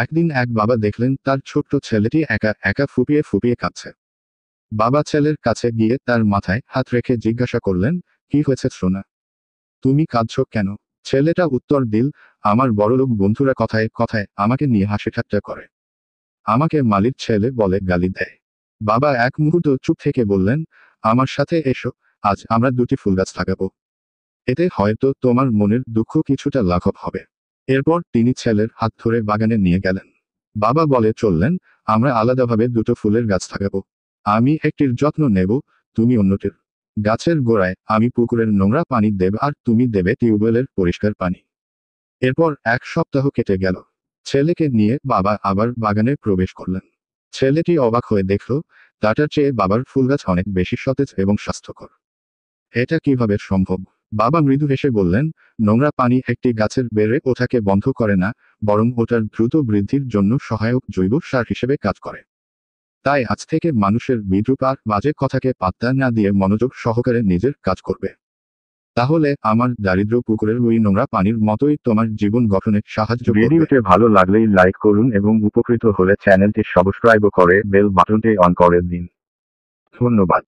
একদিন এক বাবা দেখলেন তার ছোট্ট ছেলেটি একা একা ফুপিয়ে ফুপিয়ে কাঁদছে। বাবা ছেলের কাছে গিয়ে তার মাথায় হাত রেখে জিজ্ঞাসা করলেন, কি হয়েছে সোনা? তুমি কাঁদছো কেন? ছেলেটা উত্তর দিল, আমার বড়লোক বন্ধুরা কথায় কথায় আমাকে নিয়ে হাসি ঠাট্টা করে। আমাকে মালির ছেলে বলে গালি দেয়। বাবা এক মুহূর্ত চুপ থেকে বললেন, আমার সাথে এসো, আজ আমরা দুটি ফুলগাছ লাগাবো। এতে হয়তো তোমার মনের দুঃখ কিছুটা লাঘব হবে। এরপর তিনি ছেলের হাত ধরে বাগানে নিয়ে গেলেন। বাবা বলে চললেন, আমরা আলাদাভাবে দুটো ফুলের গাছ লাগাবো। আমি একটির যত্ন নেব, তুমি অন্যটির। গাছের গোড়ায় আমি পুকুরের নোংরা পানি দেব আর তুমি দেবে টিউবওয়েলের পরিষ্কার পানি। এরপর এক সপ্তাহ কেটে গেল। ছেলেকে নিয়ে বাবা আবার বাগানে প্রবেশ করলেন। ছেলেটি অবাক হয়ে দেখল, তাটার চেয়ে বাবার ফুলগাছ অনেক বেশি সতেজ এবং স্বাস্থ্যকর। এটা কিভাবে সম্ভব? বাবা মৃদু হেসে বললেন, নোংরা পানি একটি গাছের বেড়ে ওঠাকে বন্ধ করে না, বরং ওটার দ্রুত বৃদ্ধির জন্য সহায়ক জৈব সার হিসেবে কাজ করে। তাই আজ থেকে মানুষের বিদ্রূপ আর বাজে কথাকে পাত্তা না দিয়ে মনোযোগ সহকারে নিজের কাজ করবে। তাহলে আমার দারিদ্র পুকুরের ওই নোংরা পানির মতোই তোমার জীবন গঠনে সাহায্য করবে। ভিডিওটি ভালো লাগলেই লাইক করুন এবং উপকৃত হলে চ্যানেলটি সাবস্ক্রাইব করে বেল বাটনটি অন করে দিন। ধন্যবাদ।